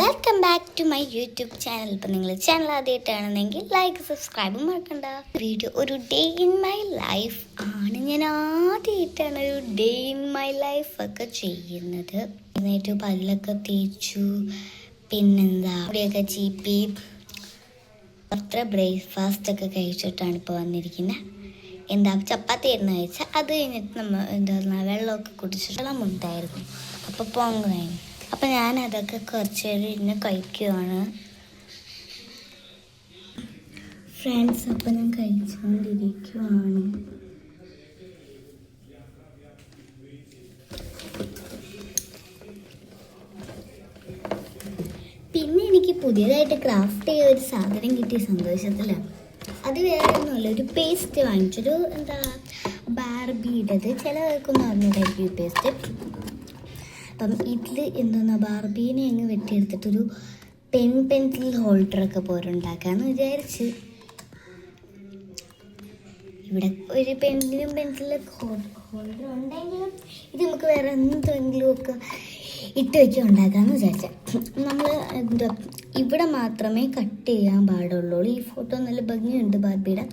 Welcome back to my YouTube channel. ഇപ്പം നിങ്ങൾ channel ആദ്യമായിട്ടാണെന്നെങ്കിൽ like സബ്സ്ക്രൈബും മറക്കണ്ട. വീഡിയോ ഒരു ഡേ ഇൻ മൈ ലൈഫ് ആണ്. ഞാൻ ആദ്യമായിട്ടാണ് ഒരു ഡേ ഇൻ മൈ ലൈഫ് ഒക്കെ ചെയ്യുന്നത്. എന്നിട്ട് പല്ലൊക്കെ തേച്ചു, പിന്നെന്താ അവിടെയൊക്കെ ചീപ്പി അത്ര ബ്രേക്ക്ഫാസ്റ്റ് ഒക്കെ കഴിച്ചിട്ടാണ് ഇപ്പോൾ വന്നിരിക്കുന്നത്. എന്താ ചപ്പാത്തി ആയിരുന്നു കഴിച്ചാൽ, അത് കഴിഞ്ഞിട്ട് നമ്മൾ എന്താ വെള്ളമൊക്കെ കുടിച്ചിട്ട് വെള്ളമുണ്ടായിരുന്നു. അപ്പോൾ പൊങ്ങ കഴിഞ്ഞു. അപ്പം ഞാനതൊക്കെ കുറച്ച് നേരം ഇരുന്ന് കഴിക്കുവാണ് ഫ്രണ്ട്സ്. അപ്പം ഞാൻ കഴിച്ചുകൊണ്ടിരിക്കുവാണ്. പിന്നെ എനിക്ക് പുതിയതായിട്ട് ക്രാഫ്റ്റ് ചെയ്ത ഒരു സാധനം കിട്ടിയ സന്തോഷത്തിലാണ്. അത് വേറെ ഒന്നുമല്ല, ഒരു പേസ്റ്റ് വാങ്ങിച്ചൊരു എന്താ ബാർബിയുടേത്. ചിലവർക്കൊന്നും അറിഞ്ഞിട്ടായിരിക്കും ഈ പേസ്റ്റ്. അപ്പം ഇതിൽ എന്താ ബാർബീനെ അങ്ങ് വെട്ടിയെടുത്തിട്ടൊരു പെൻസിൽ ഹോൾഡറൊക്കെ പോലെ ഉണ്ടാക്കാമെന്ന് വിചാരിച്ച്. ഇവിടെ ഒരു പെൻസിലൊക്കെ ഹോൾഡർ ഉണ്ടെങ്കിലും ഇത് നമുക്ക് വേറെ എന്തെങ്കിലും ഒക്കെ ഇട്ട് വെച്ച് ഉണ്ടാക്കാമെന്ന് വിചാരിച്ചാൽ. നമ്മൾ എന്താ ഇവിടെ മാത്രമേ കട്ട് ചെയ്യാൻ പാടുള്ളൂ. ഈ ഫോട്ടോ നല്ല ഭംഗിയുണ്ട് ബാർബിയുടെ.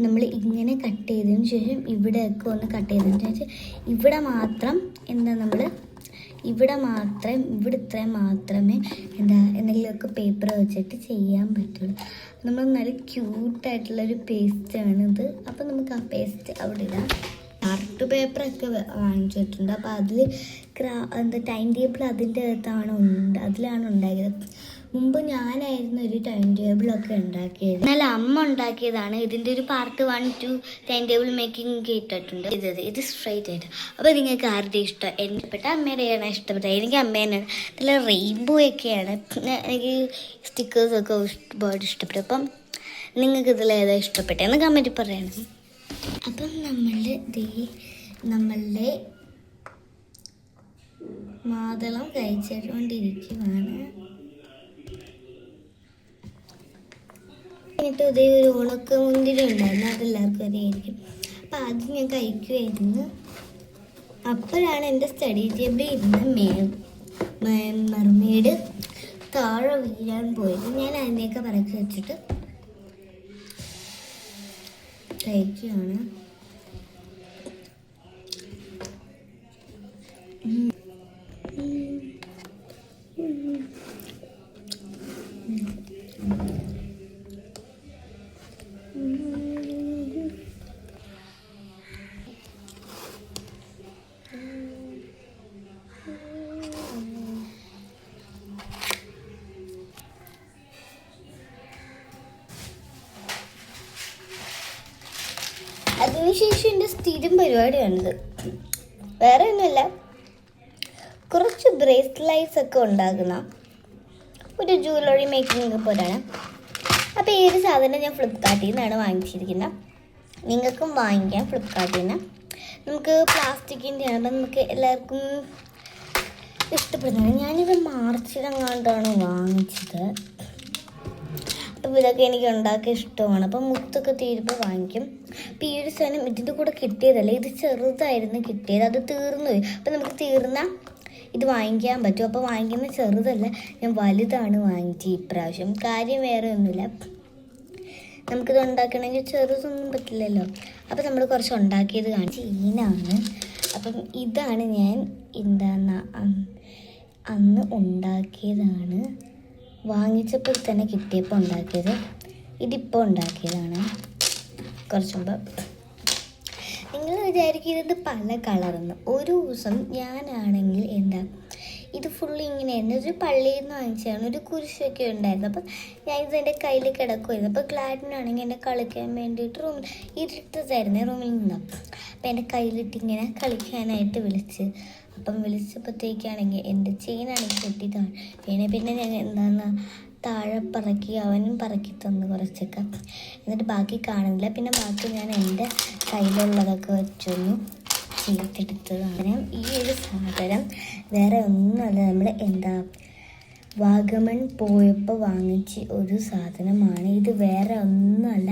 നമ്മൾ ഇങ്ങനെ കട്ട് ചെയ്തതിന് ശേഷം ഇവിടെയൊക്കെ ഒന്ന് കട്ട് ചെയ്തതിന് ശേഷം ഇവിടെ മാത്രം എന്താ നമ്മൾ ഇവിടുത്തെ മാത്രമേ എന്താ എന്തെങ്കിലുമൊക്കെ പേപ്പർ വെച്ചിട്ട് ചെയ്യാൻ പറ്റുള്ളൂ. നമ്മൾ നല്ല ക്യൂട്ടായിട്ടുള്ളൊരു പേസ്റ്റാണിത്. അപ്പം നമുക്ക് ആ പേസ്റ്റ് അവിടെ ഇടാം. ആർട്ട് പേപ്പറൊക്കെ വാങ്ങിച്ചിട്ടുണ്ട്. അപ്പോൾ അതിൽ എന്താ ടൈം ടേബിൾ അതിൻ്റെ അതിലാണ് ഉണ്ടാക്കിയത്. മുമ്പ് ഞാനായിരുന്നു ഒരു ടൈം ടേബിളൊക്കെ ഉണ്ടാക്കിയത്. എന്നാൽ അമ്മ ഉണ്ടാക്കിയതാണ്. ഇതിൻ്റെ ഒരു പാർട്ട് 1, 2 ടൈം ടേബിൾ മേക്കിംഗ് കേട്ടിട്ടുണ്ട്. ഇത് സ്ട്രൈറ്റ് ആയിട്ട്. അപ്പോൾ നിങ്ങൾക്ക് ആരുടെ ഇഷ്ടം? എനിക്ക് ഇഷ്ടപ്പെട്ട അമ്മയുടെയാണ് ഇഷ്ടപ്പെട്ടത്. എനിക്ക് അമ്മേനാണ്. നല്ല റെയിൻബോ ഒക്കെയാണ്. എനിക്ക് സ്റ്റിക്കേഴ്സൊക്കെ ഒരുപാട് ഇഷ്ടപ്പെട്ടു. അപ്പം നിങ്ങൾക്ക് ഇതിലേതാ ഇഷ്ടപ്പെട്ടതെന്ന് കമൻറ്റ് പറയണം. അപ്പം നമ്മളുടെ മാതളം കഴിച്ചുകൊണ്ടിരിക്കുവാണ്. എന്നിട്ട് അതേ ഒരു ഉണക്ക മുന്തിരി ഉണ്ടായിരുന്നു, അതെല്ലാവർക്കും അറിയായിരിക്കും. അപ്പം അത് ഞാൻ കഴിക്കുമായിരുന്നു. അപ്പോഴാണ് എൻ്റെ സ്റ്റഡി ടേബിളിൽ ഇരുന്ന് മെർമെയ്ഡ് താഴെ വീഴാൻ പോയത്. ഞാൻ അതിനെയൊക്കെ പറക്കി വെച്ചിട്ട് കഴിക്കുകയാണ്. അതിനുശേഷം എൻ്റെ സ്ഥിരം പരിപാടിയാണിത്. വേറെ ഒന്നുമില്ല, കുറച്ച് ബ്രേസ്ലൈറ്റ്സ് ഒക്കെ ഉണ്ടാക്കുന്ന ഒരു ജ്വല്ലറി മേക്കിംഗ് പോലെയാണ്. അപ്പോൾ ഈ ഒരു സാധനം ഞാൻ ഫ്ലിപ്കാർട്ടിൽ നിന്നാണ് വാങ്ങിച്ചിരിക്കുന്നത്. നിങ്ങൾക്കും വാങ്ങിക്കാം ഫ്ലിപ്കാർട്ടിൽ നിന്ന്. നമുക്ക് പ്ലാസ്റ്റിക്കിൻ്റെയാണ്. അപ്പം നമുക്ക് എല്ലാവർക്കും ഇഷ്ടപ്പെടുന്നതാണ്. ഞാനിത് മാർച്ചിലെങ്ങാണ്ടാണ് വാങ്ങിച്ചത്. അപ്പോൾ ഇതൊക്കെ എനിക്ക് ഉണ്ടാക്കാൻ ഇഷ്ടമാണ്. അപ്പം മുത്തൊക്കെ തീരുമ്പോൾ വാങ്ങിക്കും. അപ്പോൾ ഈ ഒരു സാധനം ഇതിൻ്റെ കൂടെ കിട്ടിയതല്ല, ഇത് ചെറുതായിരുന്നു കിട്ടിയത്. അത് തീർന്നു പോയി. അപ്പോൾ നമുക്ക് തീർന്ന ഇത് വാങ്ങിക്കാൻ പറ്റും. അപ്പോൾ വാങ്ങിക്കുന്ന ചെറുതല്ല, ഞാൻ വലുതാണ് വാങ്ങിച്ചത് ഇപ്രാവശ്യം. കാര്യം വേറെ ഒന്നുമില്ല, നമുക്കിത് ഉണ്ടാക്കണമെങ്കിൽ ചെറുതൊന്നും പറ്റില്ലല്ലോ. അപ്പോൾ നമ്മൾ കുറച്ച് ഉണ്ടാക്കിയത് കാണിച്ച് ഈനാണ്. അപ്പം ഇതാണ് ഞാൻ അന്ന് ഉണ്ടാക്കിയതാണ്. വാങ്ങിച്ചപ്പോൾ തന്നെ കിട്ടിയപ്പോൾ ഉണ്ടാക്കിയത്. ഇതിപ്പോൾ ഉണ്ടാക്കിയതാണ് കുറച്ച് മുമ്പ്. നിങ്ങൾ വിചാരിക്കുന്നത് പല കളറെന്ന്. ഒരു ദിവസം ഞാനാണെങ്കിൽ ഇത് ഫുള്ള് ഇങ്ങനെയായിരുന്നു. ഒരു പള്ളിയിൽ നിന്ന് വാങ്ങിച്ചതാണ്. ഒരു കുരിശൊക്കെ ഉണ്ടായിരുന്നു. അപ്പം ഞാൻ ഇതെൻ്റെ കയ്യിൽ കിടക്കുമായിരുന്നു. അപ്പോൾ ഗ്ലാഡിനാണെങ്കിൽ എന്നെ കളിക്കാൻ വേണ്ടിയിട്ട് ഇരുട്ടതായിരുന്നു റൂമിൽ നിന്ന്. അപ്പം എൻ്റെ കയ്യിലിട്ടിങ്ങനെ കളിക്കാനായിട്ട് വിളിച്ചപ്പോഴത്തേക്കാണെങ്കിൽ എൻ്റെ ചെയിനാണെങ്കിൽ പൊട്ടിയതാണ്. പിന്നെ ഞാൻ താഴെ പറക്കി അവനും പറക്കി തന്നു കുറച്ചൊക്കെ. എന്നിട്ട് ബാക്കി കാണുന്നില്ല. പിന്നെ ബാക്കി ഞാൻ എൻ്റെ കയ്യിലുള്ളതൊക്കെ വെച്ചൊന്നു ചെയ്തെടുത്തതാണ്. ഈ ഒരു സാധനം വേറെ ഒന്നുമല്ല, നമ്മൾ വാഗമൺ പോയപ്പോൾ വാങ്ങിച്ച ഒരു സാധനമാണ്. ഇത് വേറെ ഒന്നുമല്ല.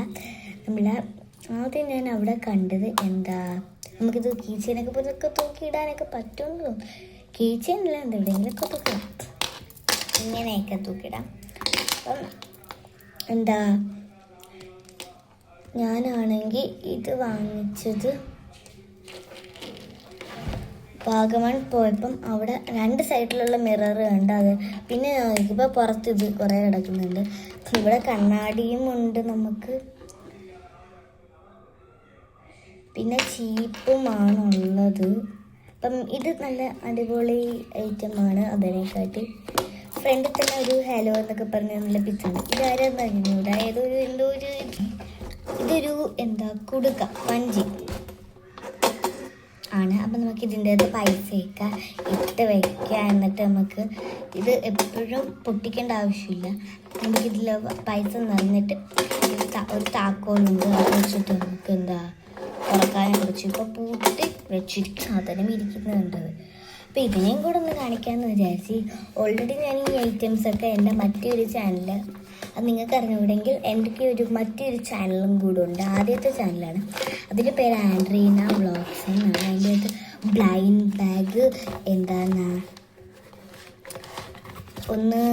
ആദ്യം ഞാൻ അവിടെ കണ്ടത് നമുക്കിത് കീച്ചെയിനൊക്കെ പോലൊക്കെ തൂക്കിയിടാനൊക്കെ പറ്റുമെന്ന് തോന്നുന്നു. കീച്ചെയിനല്ല, എവിടെയെങ്കിലൊക്കെ തൂക്കാം. ഇങ്ങനെയൊക്കെ തൂക്കിടാം. അപ്പം എന്താ ഞാനാണെങ്കിൽ ഇത് വാങ്ങിച്ചത് വാഗമൺ പോയപ്പം അവിടെ 2 സൈഡിലുള്ള മിറർ ഉണ്ട്. അത് പിന്നെ നോക്കിയപ്പോൾ പുറത്ത് ഇത് കുറേ കിടക്കുന്നുണ്ട്. ഇവിടെ കണ്ണാടിയും ഉണ്ട് നമുക്ക്. പിന്നെ ചീപ്പുമാണുള്ളത്. അപ്പം ഇത് നല്ല അടിപൊളി ഐറ്റമാണ്. അതിനെക്കാട്ടി ഫ്രണ്ടിൽ തന്നെ ഒരു ഹലോ എന്നൊക്കെ പറഞ്ഞ നല്ല പിച്ചുണ്ട്. ഇതാരെന്ന് അറിഞ്ഞൂടാ, ഇതൊരു കുടുക്ക വഞ്ചി ആണ്. അപ്പം നമുക്ക് ഇതിൻ്റെ അകത്ത് പൈസയൊക്കെ ഇട്ട് വയ്ക്കുക. എന്നിട്ട് നമുക്ക് ഇത് എപ്പോഴും പൊട്ടിക്കേണ്ട ആവശ്യമില്ല. നമുക്കിതിൽ പൈസ നിറഞ്ഞിട്ട് ഒരു താക്കോലുണ്ട്, അത് വെച്ചിട്ട് നമുക്ക് തുറക്കാനെ കുറിച്ച് ഇപ്പോൾ പൂട്ടി വെച്ചിരിക്കും സാധനം ഇരിക്കുന്നുണ്ട്. അപ്പോൾ ഇതിനെയും കൂടെ ഒന്ന് കാണിക്കാമെന്ന് വിചാരിച്ച്. ഓൾറെഡി ഞാൻ ഈ ഐറ്റംസൊക്കെ എൻ്റെ മറ്റൊരു ചാനൽ, അത് നിങ്ങൾക്ക് അറിഞ്ഞുകൂടെങ്കിൽ എൻ്റെ മറ്റൊരു ചാനലും കൂടെ ഉണ്ട്. ആദ്യത്തെ ചാനലാണ്, അതിൻ്റെ പേര് ആൻഡ്രീന വ്ളോഗ്സ് എന്നാണ്. അതിൻ്റെ അകത്ത് ബ്ലൈൻഡ് ബാഗ് ഒന്ന്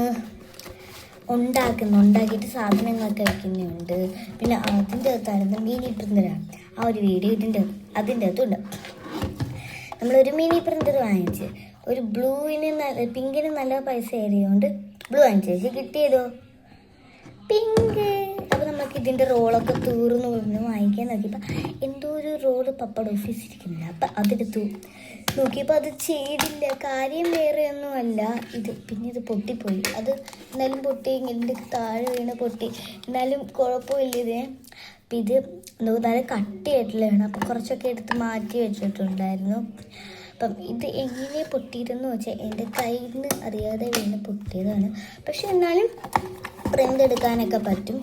ഉണ്ടാക്കിയിട്ട് സാധനങ്ങളൊക്കെ വയ്ക്കുന്നുണ്ട്. പിന്നെ അതിൻ്റെ അകത്തായിരുന്നു മിനി പ്രിൻ്ററാണ്. ആ ഒരു വീഡിയോ അതിൻ്റെ അകത്തുണ്ട്. നമ്മളൊരു മിനി പ്രിൻ്റർ വാങ്ങിച്ച്, ഒരു പിങ്കിന് നല്ല പൈസ ഏറിയോണ്ട് ബ്ലൂ വാങ്ങിച്ചു. കിട്ടിയതോ പിങ്ക്. അപ്പോൾ നമുക്ക് ഇതിൻ്റെ റോളൊക്കെ തീർന്നു വാങ്ങിക്കാൻ നോക്കിയപ്പോൾ എന്തോ ഒരു റോള് പപ്പട ഓഫീസ് ഇരിക്കുന്നില്ല. അപ്പം അതെടുത്തു നോക്കിയപ്പോൾ അത് ചെയ്തില്ല. കാര്യം വേറെയൊന്നുമല്ല, പിന്നെ ഇത് പൊട്ടിപ്പോയി. അത് എന്നാലും പൊട്ടി, ഇങ്ങനെ താഴെ വീണ് പൊട്ടി. എന്നാലും കുഴപ്പമില്ല ഇതിന്. അപ്പം ഇത് നല്ല കട്ടിയായിട്ടുള്ളതാണ്. അപ്പോൾ കുറച്ചൊക്കെ എടുത്ത് മാറ്റി വെച്ചിട്ടുണ്ടായിരുന്നു. അപ്പം ഇത് എങ്ങനെ പൊട്ടിയതെന്ന് വെച്ചാൽ എൻ്റെ കയ്യിൽ നിന്ന് അറിയാതെ വീണ് പൊട്ടിയതാണ്. പക്ഷെ എന്നാലും പ്രിൻ്റ് എടുക്കാനൊക്കെ പറ്റും.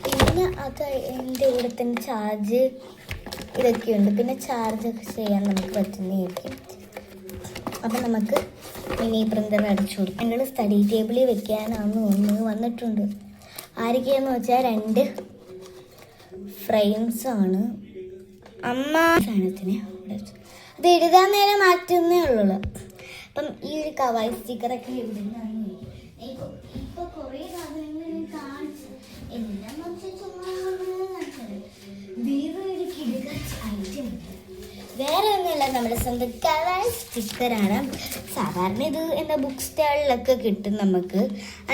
പിന്നെ അത് എൻ്റെ കൂടെ തന്നെ ചാർജ് ഇതൊക്കെയുണ്ട്. പിന്നെ ചാർജൊക്കെ ചെയ്യാൻ നമുക്ക് പറ്റുന്നതായിരിക്കും. അപ്പം നമുക്ക് മിനി പ്രിൻ്റർ അടിച്ചു കൊടുക്കും. ഞങ്ങൾ സ്റ്റഡി ടേബിളിൽ വെക്കാനാണെന്ന് വന്നിട്ടുണ്ട്. ആരൊക്കെയാന്ന് വെച്ചാൽ 2 ഫ്രെയിംസാണ്. അമ്മ സാധനത്തിന് അത് എഴുതാൻ നേരം മാറ്റുന്നേ ഉള്ളൂ. അപ്പം ഈ ഒരു കവായി സ്റ്റിക്കറൊക്കെ എഴുതുന്നതാണ്. ഇപ്പോൾ കുറേ സാധനങ്ങൾ കാണിച്ചു എല്ലാം വേറെ ഒന്നുമില്ല, നമ്മുടെ സ്വന്തം കവായി സ്റ്റിക്കറാണ്. സാധാരണ ഇത് ബുക്ക് സ്റ്റാളിലൊക്കെ കിട്ടും. നമുക്ക്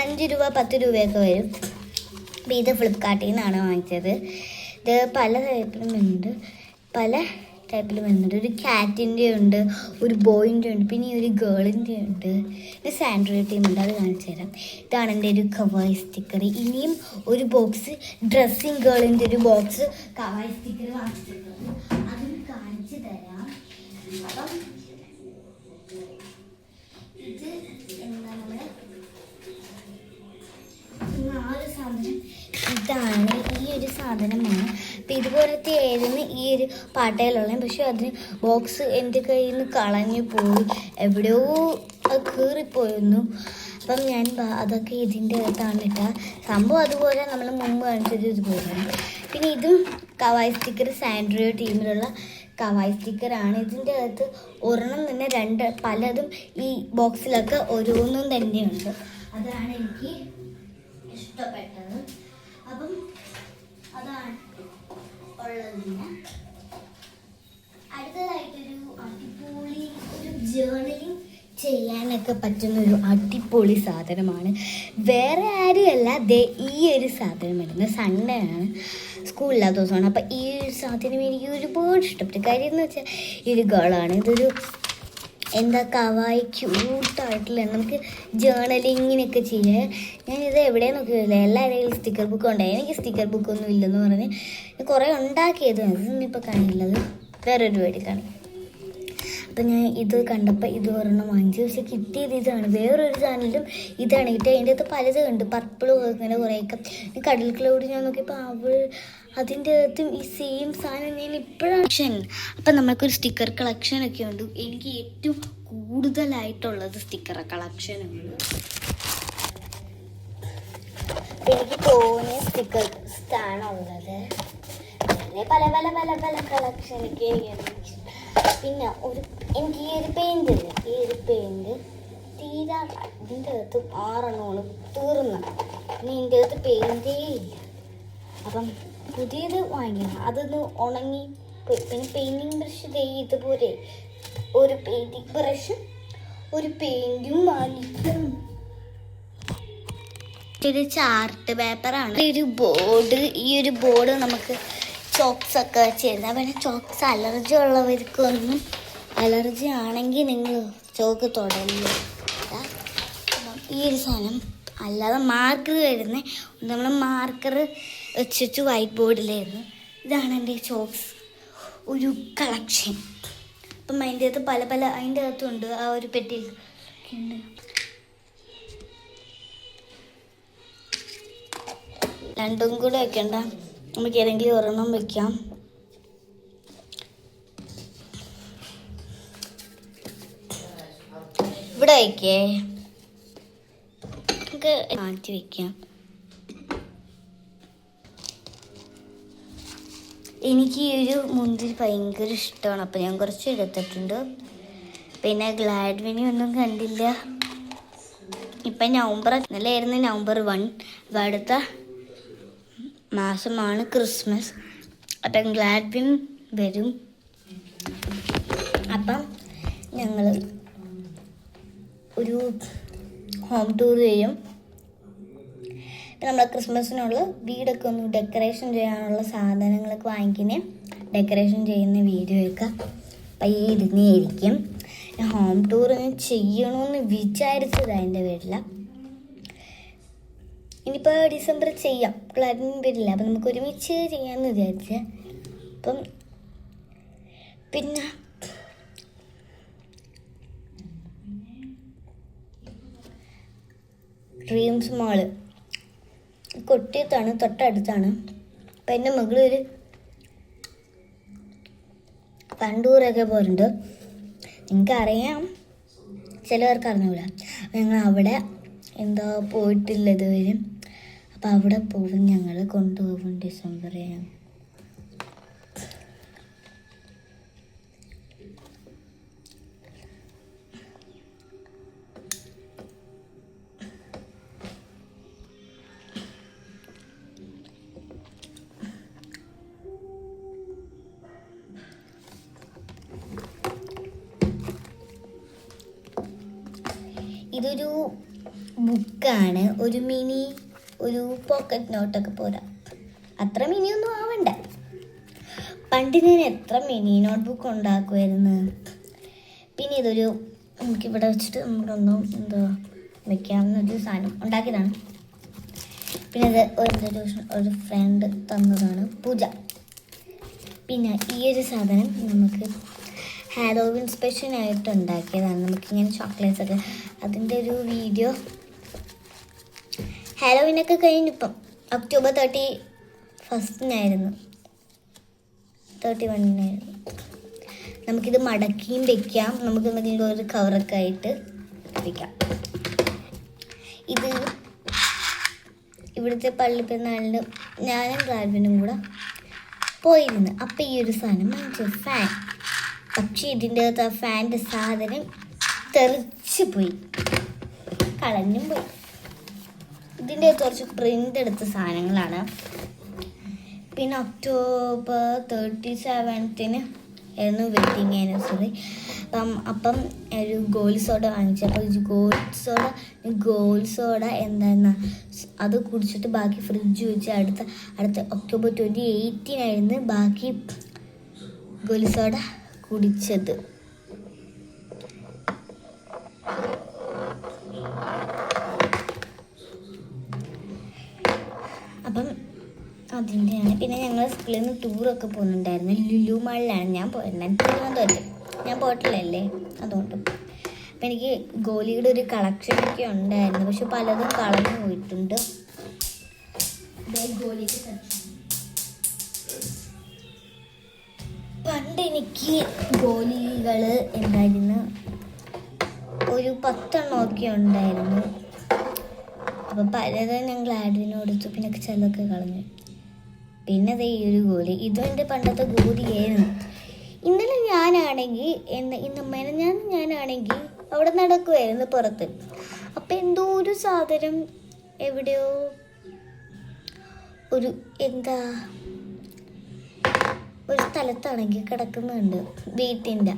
5 രൂപ 10 രൂപയൊക്കെ വരും. അപ്പോൾ ഇത് ഫ്ലിപ്കാർട്ടിൽ നിന്നാണ് വാങ്ങിച്ചത്. ഇത് പല ടൈപ്പിലും വരുന്നുണ്ട്. ഒരു ക്യാറ്റിൻ്റെ ഉണ്ട്, ഒരു ബോയിൻ്റെ ഉണ്ട്, പിന്നെ ഒരു ഗേളിൻ്റെ ഉണ്ട്, പിന്നെ സാൻഡ്രോയിഡ് ടീമുണ്ട്. അത് കാണിച്ചു തരാം. ഇതാണ് എൻ്റെ ഒരു കവായി സ്റ്റിക്കർ. ഇനിയും ഒരു ബോക്സ് ഡ്രസ്സിങ് ഗേളിൻ്റെ ഒരു ബോക്സ് കവായി സ്റ്റിക്കർ വാങ്ങിച്ചിട്ടുണ്ട്. അതും കാണിച്ചു തരാം. അപ്പം ഇത് നമ്മുടെ സാധനം ഇതാണ്. ഈ ഒരു സാധനമാണ്. അപ്പം ഇതുപോലത്തെ ആയിരുന്നു ഈ ഒരു പാട്ടയിലുള്ള. പക്ഷെ അതിന് ബോക്സ് എൻ്റെ കയ്യിൽ നിന്ന് കളഞ്ഞു പോയി, എവിടെയോ അത് കീറിപ്പോയിരുന്നു. അപ്പം ഞാൻ അതൊക്കെ ഇതിൻ്റെ അകത്താണ് സംഭവം. അതുപോലെ നമ്മൾ മുമ്പ് കാണിച്ചത് ഇതുപോലെയാണ്. പിന്നെ ഇതും കവായി സ്റ്റിക്കർ, സാൻഡ്രിയോ ടീമിലുള്ള കവായി സ്റ്റിക്കറാണ്. ഇതിൻ്റെ അകത്ത് ഒരെണ്ണം തന്നെ പലതും ഈ ബോക്സിലൊക്കെ ഓരോന്നും തന്നെയുണ്ട്. അതാണ് എനിക്ക് ഇഷ്ടപ്പെട്ടത്. അപ്പം അതാണ് ഉള്ളതിന്. അടുത്തതായിട്ടൊരു അടിപൊളി ഒരു ജേർണലിങ് ചെയ്യാനൊക്കെ പറ്റുന്നൊരു അടിപൊളി സാധനമാണ്. വേറെ ആരുമല്ല, ഈ ഒരു സാധനം വരുന്നത് സൺഡേ ആണ്, സ്കൂളില്ലാത്ത ദിവസമാണ്. അപ്പം ഈ ഒരു സാധനം എനിക്ക് ഒരുപാട് ഇഷ്ടപ്പെട്ടു. കാര്യം എന്ന് വെച്ചാൽ ഈ ഒരു ഗേളാണ്. ഇതൊരു കവായി ക്യൂട്ടായിട്ടുള്ള നമുക്ക് ജേർണലിങ്ങിനൊക്കെ ചെയ്യാൻ. ഞാനിത് എവിടെ നോക്കിയില്ല, എല്ലാവരുടെയും സ്റ്റിക്കർ ബുക്ക് ഉണ്ടായി. എനിക്ക് സ്റ്റിക്കർ ബുക്കൊന്നും ഇല്ലെന്ന് പറഞ്ഞ് കുറേ ഉണ്ടാക്കിയത്. അതൊന്നും ഇപ്പോൾ കാണില്ലത്, വേറൊരു വീട്ടിൽ കാണി. അപ്പം ഞാൻ ഇത് കണ്ടപ്പോൾ ഇത് ഒരെണ്ണം വാങ്ങിച്ചു. പക്ഷെ കിട്ടിയത് ഇതാണ്. വേറൊരു ചാനലിലും ഇതാണ് കിട്ടിയത്. അതിൻ്റെ അകത്ത് പലതും ഉണ്ട്, പർപ്പിളും അങ്ങനെ കുറേയൊക്കെ. കടൽ ക്ലൗഡ് ഞാൻ നോക്കിയപ്പോൾ അതിൻ്റെ അകത്തും ഈ സെയിം സാധനം ഞാൻ ഇപ്പോഴാണ്. അപ്പം നമ്മൾക്കൊരു സ്റ്റിക്കർ കളക്ഷനൊക്കെ ഉണ്ട്. എനിക്ക് ഏറ്റവും കൂടുതലായിട്ടുള്ളത് സ്റ്റിക്കർ കളക്ഷനാണ്. എനിക്ക് തോന്നിയ സ്റ്റിക്കേഴ്സാണുള്ളത്. അങ്ങനെ പല പല പല പല കളക്ഷനൊക്കെ എനിക്ക്. പിന്നെ എനിക്ക് ഈ ഒരു പെയിൻ്റ് തീരാ ഇതിൻ്റെ അകത്ത് 6 തീർന്ന, ഇനി ഇതിൻ്റെ അകത്ത് പെയിൻറ്റേ ഇല്ല. അപ്പം പുതിയത് വാങ്ങിക്കണം, അതൊന്ന് ഉണങ്ങി. പിന്നെ പെയിൻറ്റിങ് ബ്രഷ് ഇതുപോലെ ഒരു പെയിൻറ്റിങ് ബ്രഷും ഒരു പെയിൻറ്റും വാങ്ങിക്കണം. ഒരു ചാർട്ട് പേപ്പറാണ്. ഈ ഒരു ബോർഡ് നമുക്ക് ചോക്സ് ഒക്കെ വെച്ച് തരുന്നത്. പിന്നെ ചോക്സ് അലർജി ഉള്ളവർക്കൊന്നും, അലർജി ആണെങ്കിൽ നിങ്ങൾ ചോക്ക് തുടരില്ല. ഈ ഒരു സാധനം അല്ലാതെ മാർക്കർ വരുന്നത്, നമ്മൾ മാർക്കർ വെച്ചിട്ട് വൈറ്റ് ബോർഡിലായിരുന്നു. ഇതാണ് എൻ്റെ ചോക്സ് ഒരു കളക്ഷൻ. അപ്പം അതിൻ്റെ അകത്ത് പല അതിൻ്റെ അകത്തുണ്ട്. ആ ഒരു പെട്ടിയിൽ ഉണ്ട്. രണ്ടും കൂടെ വെക്കണ്ട, നമുക്ക് ഏതെങ്കിലും ഒരെണ്ണം വെക്കാം. ഇവിടെ വയ്ക്കേ, നമുക്ക് മാറ്റി വയ്ക്കാം. എനിക്ക് ഈ ഒരു മുന്തിരി ഭയങ്കര ഇഷ്ടമാണ്, അപ്പം ഞാൻ കുറച്ച് എടുത്തിട്ടുണ്ട്. പിന്നെ ഗ്ലാഡ് മിനി ഒന്നും കണ്ടില്ല. ഇപ്പം നവംബർ ഇന്നലെയായിരുന്നു November 1. അപ്പം അടുത്ത മാസമാണ് ക്രിസ്മസ്. അപ്പം ഗ്ലാഡ് വിൻ വരും. അപ്പം ഞങ്ങൾ ഒരു ഹോം ടൂർ ചെയ്യും. നമ്മൾ ക്രിസ്മസിനുള്ള വീടൊക്കെ ഒന്ന് ഡെക്കറേഷൻ ചെയ്യാനുള്ള സാധനങ്ങളൊക്കെ വാങ്ങിക്കുന്നത്, ഡെക്കറേഷൻ ചെയ്യുന്ന വീഡിയോ ഒക്കെ പയ്യെ ഇരുന്നായിരിക്കും. ഹോം ടൂർ ചെയ്യണമെന്ന് വിചാരിച്ചത് അതിൻ്റെ പേരില. ഇനിയിപ്പോൾ ഡിസംബർ ചെയ്യാം, ക്ലാരിൻ വരില്ല. അപ്പം നമുക്ക് ഒരുമിച്ച് ചെയ്യാമെന്ന് വിചാരിച്ച. അപ്പം പിന്നെ ഡ്രീംസ് മാള് കൊട്ടിയത്താണ്, തൊട്ടടുത്താണ്. അപ്പം എൻ്റെ മകളൊരു പണ്ടൂരൊക്കെ പോരുന്നുണ്ട്. നിങ്ങൾക്കറിയാം, ചിലവർക്ക് അറിഞ്ഞൂല. ഞങ്ങൾ അവിടെ എന്താ പോയിട്ടില്ല ഇതുവരെ. അപ്പം അവിടെ പോകും, ഞങ്ങൾ കൊണ്ടുപോകും ഡിസംബറിൽ. ഇതൊരു ബുക്കാണ്, ഒരു പോക്കറ്റ് നോട്ടൊക്കെ പോരാ, അത്ര മിനിയൊന്നും ആവണ്ട. പണ്ട് ഞാൻ എത്ര മിനി നോട്ട് ബുക്ക് ഉണ്ടാക്കുമായിരുന്നു. പിന്നെ ഇതൊരു നമുക്കിവിടെ വെച്ചിട്ട് നമുക്കൊന്നും എന്താ വെക്കാവുന്നൊരു സാധനം ഉണ്ടാക്കിയതാണ്. പിന്നെ ഇത് ഒരു ഫ്രണ്ട് തന്നതാണ്, പൂജ. പിന്നെ ഈ ഒരു സാധനം നമുക്ക് ഹാലോവിൻ സ്പെഷ്യലായിട്ട് ഉണ്ടാക്കിയതാണ്. നമുക്കിങ്ങനെ ചോക്ലേറ്റ്സ് ഒക്കെ, അതിൻ്റെ ഒരു വീഡിയോ ഹാലോവിനൊക്കെ കഴിഞ്ഞിപ്പം October 31 31 നമുക്കിത് മടക്കിയും വെക്കാം, നമുക്ക് എന്തെങ്കിലും ഒരു കവറൊക്കെ ആയിട്ട് വെക്കാം. ഇത് ഇവിടുത്തെ പള്ളിപ്പെരുന്നാളിന് ഞാനും ഗ്ലാഡ്വിനും കൂടെ പോയിരുന്നു. അപ്പം ഈ ഒരു സാധനം വാങ്ങിച്ചു, ഫാൻ. പക്ഷേ ഇതിൻ്റെ അകത്ത് ആ ഫാൻ്റെ സാധനം തെറിച്ച് പോയി, കളഞ്ഞും പോയി. ഇതിൻ്റെ അകത്ത് കുറച്ച് പ്രിൻ്റ് എടുത്ത സാധനങ്ങളാണ്. പിന്നെ October 37 ആയിരുന്നു വെഡിങ് ആനിവേഴ്സറി. അപ്പം ഒരു ഗോൾഡ് സോഡ വാങ്ങിച്ചു. അപ്പോൾ ഗോൾഡ് സോഡ എന്താ അത് കുടിച്ചിട്ട് ബാക്കി ഫ്രിഡ്ജ് വെച്ച് അടുത്ത October 28 ബാക്കി ഗോൾഡ് സോഡ കുടിച്ചത്. അപ്പം അതിൻ്റെയാണ്. പിന്നെ ഞങ്ങൾ സ്കൂളിൽ നിന്ന് ടൂറൊക്കെ പോകുന്നുണ്ടായിരുന്നു. ലുലു മാളിലാണ് ഞാൻ പോയിരുന്നത്. തിരുവനന്തപുരത്ത് ഞാൻ പോയിട്ടില്ലല്ലേ, അതുകൊണ്ട്. അപ്പം എനിക്ക് ഗോലിയുടെ ഒരു കളക്ഷനൊക്കെ ഉണ്ടായിരുന്നു, പക്ഷെ പലതും കളഞ്ഞു പോയിട്ടുണ്ട്. പണ്ട് എനിക്ക് ഗോലികൾ എന്തായിരുന്നു, ഒരു 10 എണ്ണമൊക്കെ ഉണ്ടായിരുന്നു. അപ്പം പലതും ഞാൻ ഗ്ലാഡ്വിന് കൊടുത്തു, പിന്നെ ചിലതൊക്കെ കളഞ്ഞു. പിന്നെ ഈ ഒരു ഗോലി, ഇതും എൻ്റെ പണ്ടത്തെ ഗോലിയായിരുന്നു. ഇന്നലെ ഞാനാണെങ്കിൽ ഞാനാണെങ്കിൽ അവിടെ നടക്കുമായിരുന്നു പുറത്ത്. അപ്പം എന്തോ ഒരു സാധനം എവിടെയോ ഒരു ഒരു സ്ഥലത്താണെങ്കിൽ കിടക്കുന്നുണ്ട്. വീട്ടിൻ്റെ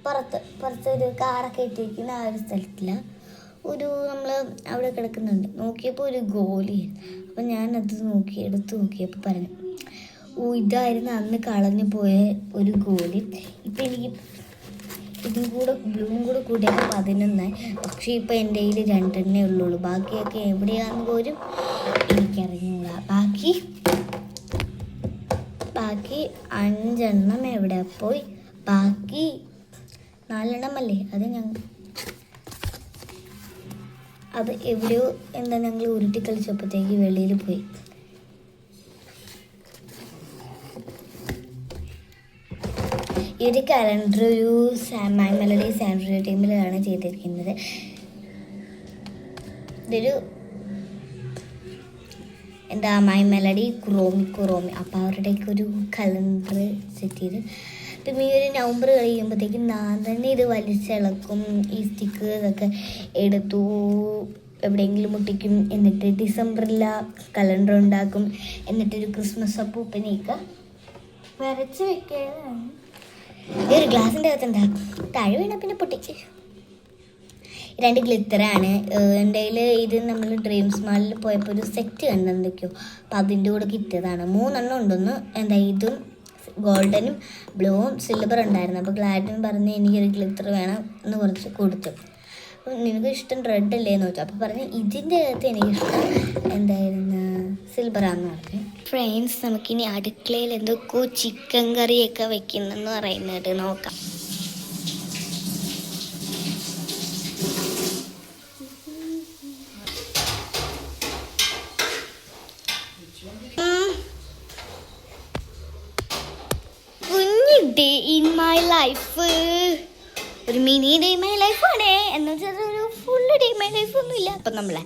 പുറത്ത് ഒരു കാറൊക്കെ ഇട്ടിരിക്കുന്ന ആ ഒരു സ്ഥലത്തില്ല, നമ്മൾ അവിടെ കിടക്കുന്നുണ്ട്. നോക്കിയപ്പോൾ ഒരു ഗോലി. അപ്പം ഞാനത് എടുത്ത് നോക്കിയപ്പോൾ പറഞ്ഞു, ഇതായിരുന്നു അന്ന് കളഞ്ഞു പോയ ഒരു ഗോലി. ഇപ്പം എനിക്ക് ഇതും കൂടെ ബ്ലൂവും കൂടെ കൂടിയപ്പോൾ 11. പക്ഷേ ഇപ്പം എൻ്റെ കയ്യിൽ 2 ഉള്ളൂ. ബാക്കിയൊക്കെ എവിടെയാണെന്ന് പോലും എനിക്കറിഞ്ഞൂടാ. ബാക്കി 5 എവിടെ പോയി? ബാക്കി 4 അത് എവിടെയോ ഞങ്ങൾ ഉരുട്ടി കളിച്ചപ്പോഴത്തേക്ക് വെളിയിൽ പോയി. ഈ ഒരു കലണ്ടർ ഒരു മൈ മെലഡി സാൻഡ്രി ടീമിലാണ് ചെയ്തിരിക്കുന്നത്. ഇതൊരു മൈ മെലഡി കുറോമി അപ്പോൾ അവരുടെയൊക്കെ ഒരു കലണ്ടർ സെറ്റ് ചെയ്ത്. പിന്നെ ഈ ഒരു നവംബർ കഴിയുമ്പോഴത്തേക്കും ഞാൻ തന്നെ ഇത് വലിച്ചിളക്കും. ഈ സ്റ്റിക്കേഴ്സൊക്കെ എടുത്തു എവിടെയെങ്കിലും മുട്ടിക്കും. എന്നിട്ട് ഡിസംബറിൽ കലണ്ടർ ഉണ്ടാക്കും. എന്നിട്ടൊരു ക്രിസ്മസ് അപ്പൂപ്പനെയൊക്കെ വരച്ച് വെക്കുകയാണ്. ഈ ഒരു ഗ്ലാസിൻ്റെ അകത്തുണ്ടാകും. താഴെ വീണ പിന്നെ പൊട്ടിച്ച്. 2 ഗ്ലിറ്ററാണ് എൻ്റെ കയ്യിൽ. ഇത് നമ്മൾ ഡ്രീംസ് മാളിൽ പോയപ്പോൾ ഒരു സെറ്റ് കണ്ടെന്തൊക്കെയോ, അപ്പം അതിൻ്റെ കൂടെ കിട്ടിയതാണ്. 3 ഉണ്ടെന്ന്. ഇതും ഗോൾഡനും ബ്ലൂവും സിൽവർ ഉണ്ടായിരുന്നു. അപ്പോൾ ഗ്ലാഡിൻ പറഞ്ഞ് എനിക്കൊരു ഗ്ലിറ്റർ വേണം എന്ന് കുറച്ച് കൊടുത്തു. അപ്പം നിനക്ക് ഇഷ്ടം റെഡ് അല്ലേന്ന് ചോദിച്ചു. അപ്പോൾ പറഞ്ഞ് ഇതിൻ്റെ അകത്ത് എനിക്കിഷ്ടം സിൽവറാന്ന് പറഞ്ഞു. ഫ്രണ്ട്സ്, നമുക്കിനി അടുക്കളയിൽ എന്തൊക്കെയോ ചിക്കൻ കറിയൊക്കെ വെക്കുന്നെന്ന് പറയുന്നത് നോക്കാം. ഡേ ഇൻ മൈ ലൈഫ്, ഒരു മിനി ഡേ മൈ ലൈഫാണേ. എന്ന് വെച്ചാൽ ഒരു ഫുൾ ഡേ മൈ ലൈഫ് ഒന്നുമില്ല. അപ്പം നമ്മളെ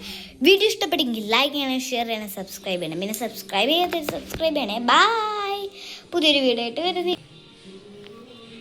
വീഡിയോ ഇഷ്ടപ്പെട്ടെങ്കിൽ ലൈക്ക് ചെയ്യണം, ഷെയർ ചെയ്യണം, സബ്സ്ക്രൈബ് ചെയ്യണം. പിന്നെ സബ്സ്ക്രൈബ് ചെയ്യണേ. ബൈ. പുതിയൊരു വീഡിയോ ആയിട്ട് വരുന്നത്.